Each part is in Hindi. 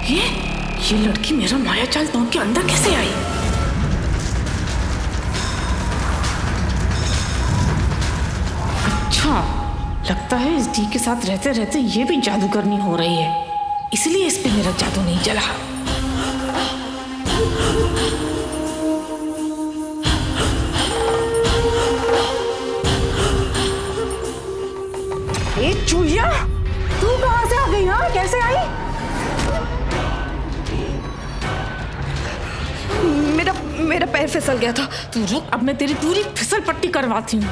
ये लड़की मेरा माया जाल तोड़ के अंदर कैसे आई? अच्छा, लगता है इस डी के साथ रहते रहते ये भी जादूगरनी हो रही है, इसलिए इस पे मेरा जादू नहीं चला। ए चूहिया, तू कहां से आ गई? हाँ, कैसे आई? मेरा पैर फिसल गया था। तू रुक, अब मैं तेरी पूरी फिसल पट्टी करवाती हूँ।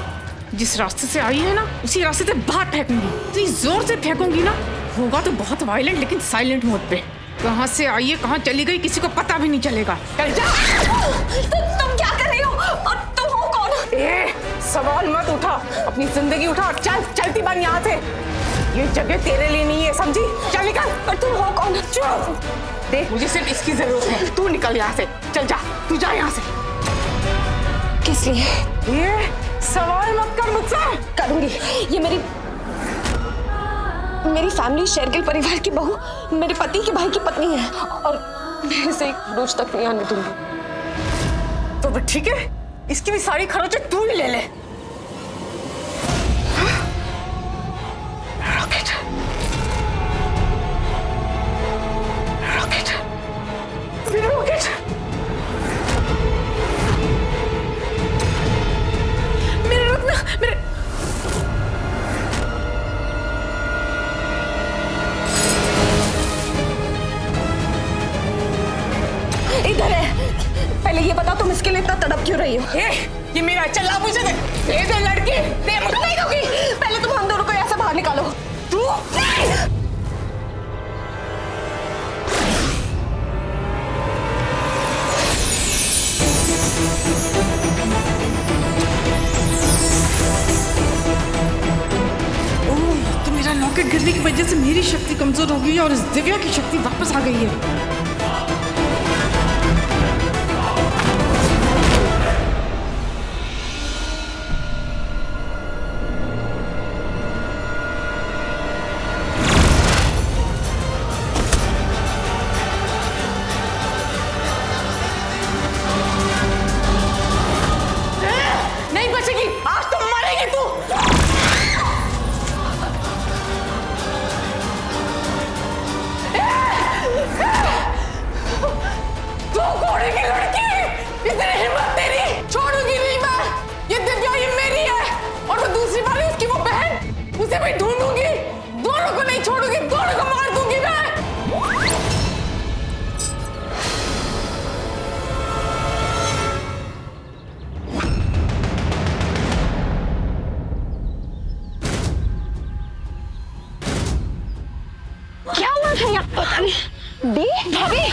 जिस रास्ते से आई है ना, उसी रास्ते से बाहर फेंकूंगी। तू जोर से फेंकूंगी ना, होगा तो बहुत वायलेंट लेकिन साइलेंट मोड पे। कहाँ से आई है, कहाँ चली गई, किसी को पता भी नहीं चलेगा। चल जा। तुम क्या कर रही हो और तुम हो कौन? सवाल मत उठा, अपनी जिंदगी उठा और चल, चलती बन यहाँ से। ये जगह तेरे लिए नहीं है, समझी? चल निकल। पर तुम हो कौन? चुप। देख, मुझे सिर्फ इसकी जरूरत है, तू निकल यहाँ से। चल जा, तू जा यहाँ से। किस लिए? ये सवाल मत कर मुझसे। करूंगी। ये मेरी फैमिली शेरगिल परिवार की बहू मेरे पति के भाई की पत्नी है और मैं इसे एक रोज तक नहीं आने दूंगी। तो ठीक है, इसकी भी सारी खरोचे तू ही ले ले। Rocket, rocket, rocket. मेरे रुकना, मेरे इधर है। पहले ये बताओ तुम इसके लिए इतना तड़प क्यों रही हो? ये मेरा चला मुझे दे लड़की दे। मुझे नहीं दूंगी। पहले तुम हम दोनों को ऐसे बाहर निकालो। तू तो मेरा लॉकेट गिरने की वजह से मेरी शक्ति कमजोर हो गई है और इस दिव्या की शक्ति वापस आ गई है। उसे मैं ढूंढूंगी, दोनों को नहीं छोड़ूंगी, दोनों को मार दूंगी मैं। क्या हुआ था यहाँ? पता नहीं। दी, भाभी।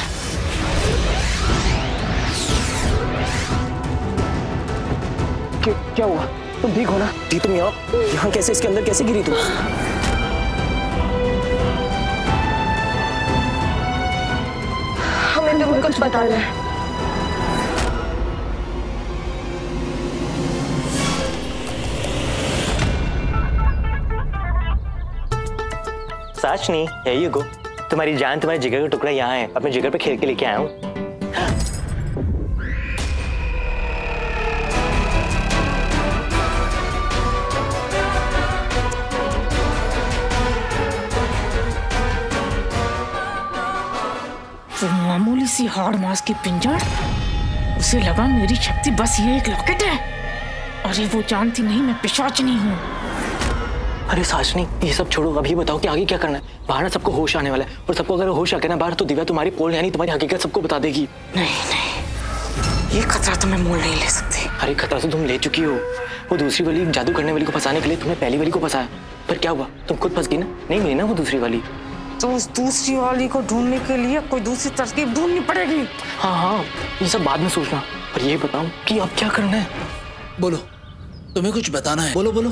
क्या हुआ? तुम ठीक हो ना? दी, तुम यहाँ कैसे, इसके अंदर कैसे गिरी तुम? हमें तुम कुछ बताना है। साशनी, यही गो, तुम्हारी जान, तुम्हारे जिगर का टुकड़ा यहाँ है। अपने जिगर पे खेल के लेके आया हूँ। मामूली सी हाड़ मांस की पिंजड़, उसे लगा मेरी शक्ति बस ये एक लॉकेट है। अरे वो जानती नहीं मैं पिशाचनी हूँ। अरे साशनी, ये सब छोड़ो, अभी बताओ कि आगे क्या करना है। बाहर ना सबको होश आने वाला है और सबको अगर होश आ गया ना बाहर, तो दिव्या तुम्हारी पोल यानी तुम्हारी हकीकत सबको बता देगी। नहीं, ये खतरा तो मैं मोल नहीं ले सकती। अरे खतरा तो तुम ले चुकी हो। वो दूसरी वाली जादू करने वाली को फंसाने के लिए तुमने पहली वाली को फंसाया, पर क्या हुआ? तुम खुद फंस गई ना, नहीं मिली ना वो दूसरी वाली। तो उस दूसरी वाली को ढूंढने के लिए कोई दूसरी तरकीब ढूंढनी पड़ेगी। हाँ, ये सब बाद में सोचना, पर ये बताओ कि अब क्या करना है। बोलो, तुम्हें कुछ बताना है। बोलो बोलो,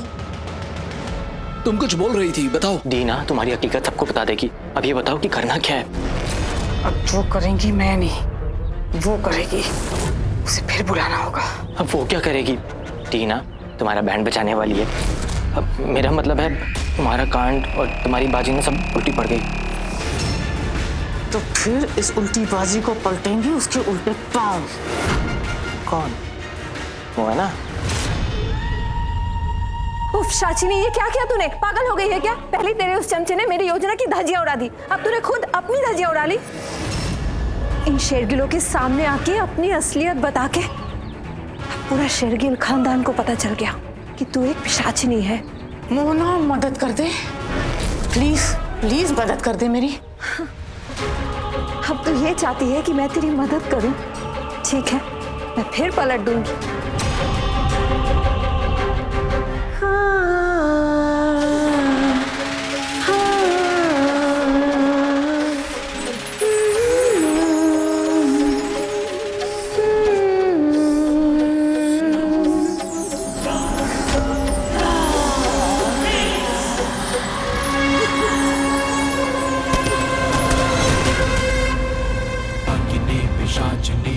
तुम कुछ बोल रही थी, बताओ। दीना तुम्हारी हकीकत सबको बता देगी। अब ये बताओ कि करना क्या है। अब जो करेंगी मैं नहीं, वो करेगी। उसे फिर बुलाना होगा। अब वो क्या करेगी? दीना तुम्हारा बैंड बचाने वाली है। अब मेरा मतलब है तुम्हारा कांड और तुम्हारी बाजी में सब उल्टी पड़ गई। तो फिर इस उल्टी बाजी को पलटेंगे उसके उल्टे पांव। कौन? वो है ना। उफ शाचिनी, ये क्या किया तूने? पागल हो गई है क्या? पहले तेरे उस चमचे ने मेरी योजना की धज्जियां उड़ा दी, अब तूने खुद अपनी धज्जियां उड़ा ली। इन शेरगिलों के सामने आके अपनी असलियत बता के पूरा शेरगिल खानदान को पता चल गया कि तू एक पिशाचिनी है। मोना मदद कर दे प्लीज, प्लीज मदद कर दे मेरी। अब तू ये चाहती है कि मैं तेरी मदद करूं? ठीक है, मैं फिर पलट दूंगी।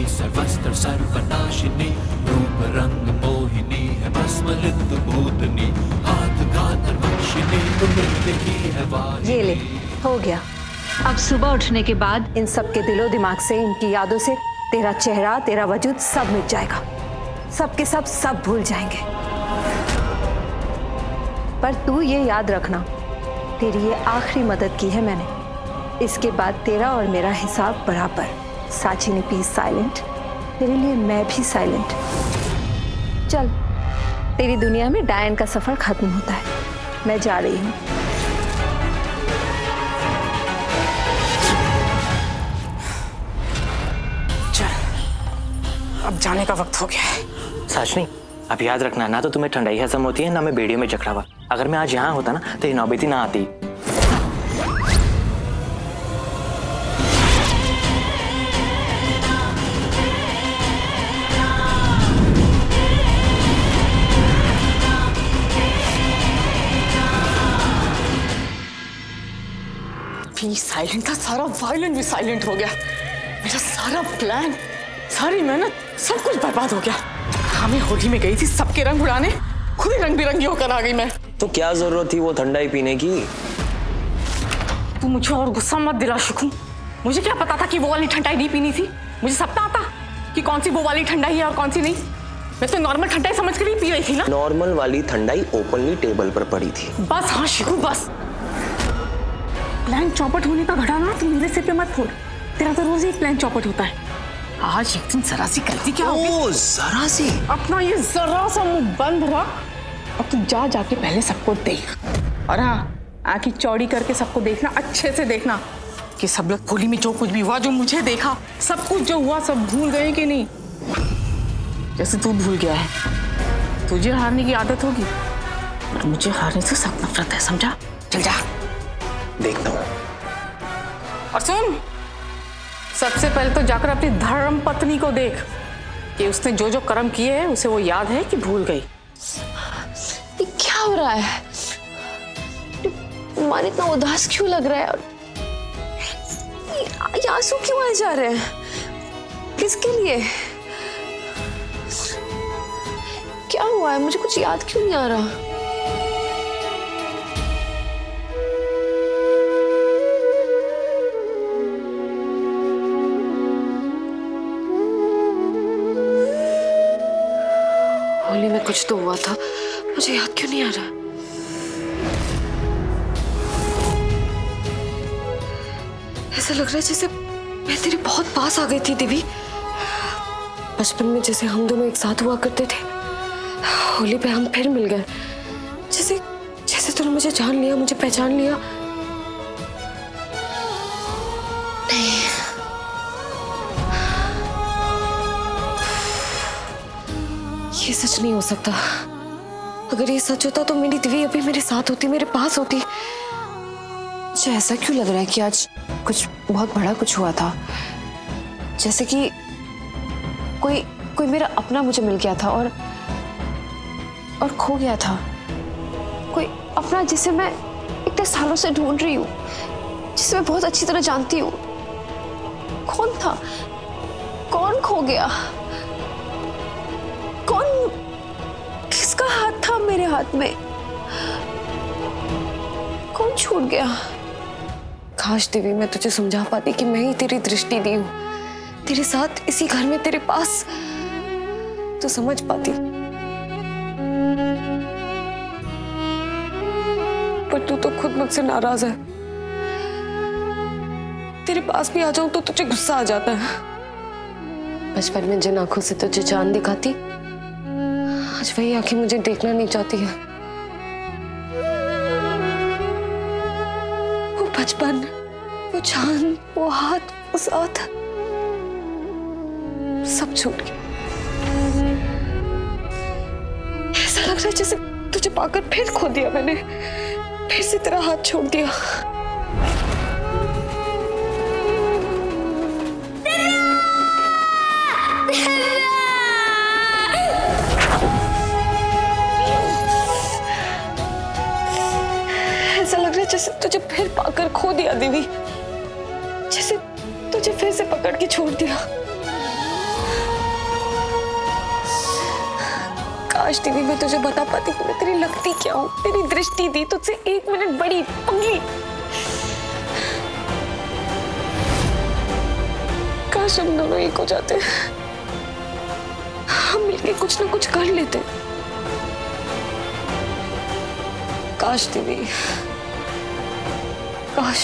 सर्वस्त्र सर्वनाशिनी रूप रंग मोहिनी है भस्मलिप्त भूतनी हाथ घातर्वक्षिणी मृत्यु की है वाहिनी। ये ले, हो गया। अब सुबह उठने के बाद इन सब के दिलो दिमाग से, इनकी यादों से तेरा चेहरा, तेरा वजूद सब मिट जाएगा। सब के सब भूल जाएंगे। पर तू ये याद रखना, तेरी ये आखिरी मदद की है मैंने। इसके बाद तेरा और मेरा हिसाब बराबर। साचिनी प्लीज साइलेंट, तेरे लिए मैं भी साइलेंट। चल, तेरी दुनिया में डायन का सफर खत्म होता है। मैं जा रही हूँ। चल, अब जाने का वक्त हो गया है। साशनी, अब याद रखना, ना तो तुम्हें ठंडाई हजम होती है, ना मैं बेड़ियों में जकड़ा हुआ। अगर मैं आज यहाँ होता ना, तेरी नौबती ना आती। साइलेंट था, सारा वायलेंट भी साइलेंट हो गया। मेरा सारा प्लान, सारी मेहनत, सब कुछ बर्बाद हो गया। हमें होली में गई थी सबके रंग उड़ाने, खुद ही रंग बिरंगी होकर आ गई मैं। तो क्या जरूरत थी वो ठंडाई पीने की? तू मुझे और गुस्सा मत दिला शिखू। मुझे क्या पता था कि वो वाली ठंडाई नहीं पीनी थी। मुझे सब पता था कि कौन सी वो वाली ठंडाई है और कौन सी नहीं। मैं तो नॉर्मल ठंडाई समझ कर ही पी रही थी ना। नॉर्मल वाली ठंडाई ओपनली टेबल पर पड़ी थी। बस हाँ शिखू, बस। प्लान चौपट होने का घड़ा ना तू मेरे सिर पे मत फोड़। तेरा तो रोज ही प्लान चौपट होता है। आज एक दिन जरा सी गलती क्या होगी? ओ, जरा सी? अपना ये जरा सा मुंह बंद रख। अब तू जा जाके पहले सबको देख, और हाँ, आंखें चौड़ी करके सबको देखना, अच्छे से देखना कि सब लोग होली में जो कुछ भी हुआ, जो मुझे देखा, सब कुछ जो हुआ सब भूल गए कि नहीं। जैसे तू भूल गया है। तुझे हारने की आदत होगी और मुझे हारने से सख्त नफरत है, समझा? चल जा। देखता हूँ। और सुन, सबसे पहले तो जाकर अपनी धर्म पत्नी को देख कि उसने जो जो कर्म किए हैं उसे वो याद है कि भूल गई। ये क्या हो रहा है? मन इतना उदास क्यों लग रहा है? ये आंसू क्यों आए जा रहे हैं? किसके लिए? क्या हुआ है? मुझे कुछ याद क्यों नहीं आ रहा? होली में कुछ तो हुआ था, मुझे याद क्यों नहीं आ रहा? ऐसा लग रहा है जैसे मैं तेरे बहुत पास आ गई थी दिव्य। बचपन में जैसे हम दोनों एक साथ हुआ करते थे, होली पे हम फिर मिल गए। जैसे जैसे तूने मुझे जान लिया, मुझे पहचान लिया। नहीं, ये सच नहीं हो सकता। अगर ये सच होता तो मेरी दिव्य अभी मेरे साथ होती, मेरे पास होती। मुझे ऐसा क्यों लग रहा है कि आज कुछ बहुत बड़ा कुछ हुआ था, जैसे कि कोई मेरा अपना मुझे मिल गया था और खो गया था। कोई अपना जिसे मैं इतने सालों से ढूंढ रही हूँ, जिसे मैं बहुत अच्छी तरह जानती हूँ। कौन था? कौन खो गया? कौन? किसका हाथ था मेरे हाथ में? कौन छूट गया? काश देवी मैं तुझे समझा पाती कि मैं ही तेरी दृष्टि दी हूँ, तेरे साथ इसी घर में तेरे पास, तो समझ पाती। पर तू तो खुद मुझसे नाराज है। तेरे पास भी आ जाऊं तो तुझे गुस्सा आ जाता है। बचपन में जिन आंखों से तुझे चांद दिखाती, आज वही आंखें मुझे देखना नहीं चाहती है। वो बचपन, वो चांद, वो हाथ, वो साथ, सब छूट गया। ऐसा लग रहा है जैसे तुझे पाकर फिर खो दिया मैंने, फिर से तेरा हाथ छोड़ दिया। ऐसा लग रहा है जैसे तुझे फिर पाकर खो दिया देवी, जैसे तुझे फिर से पकड़ के छोड़ दिया। काश देवी मैं तुझे बता पाती कि मैं तेरी लगती क्या हूँ, तेरी दृष्टि दी तुझसे 1 मिनट बड़ी पंगली। काश हम दोनों एक हो जाते, हम मिलके कुछ ना कुछ कर लेते। काश देवी, काश।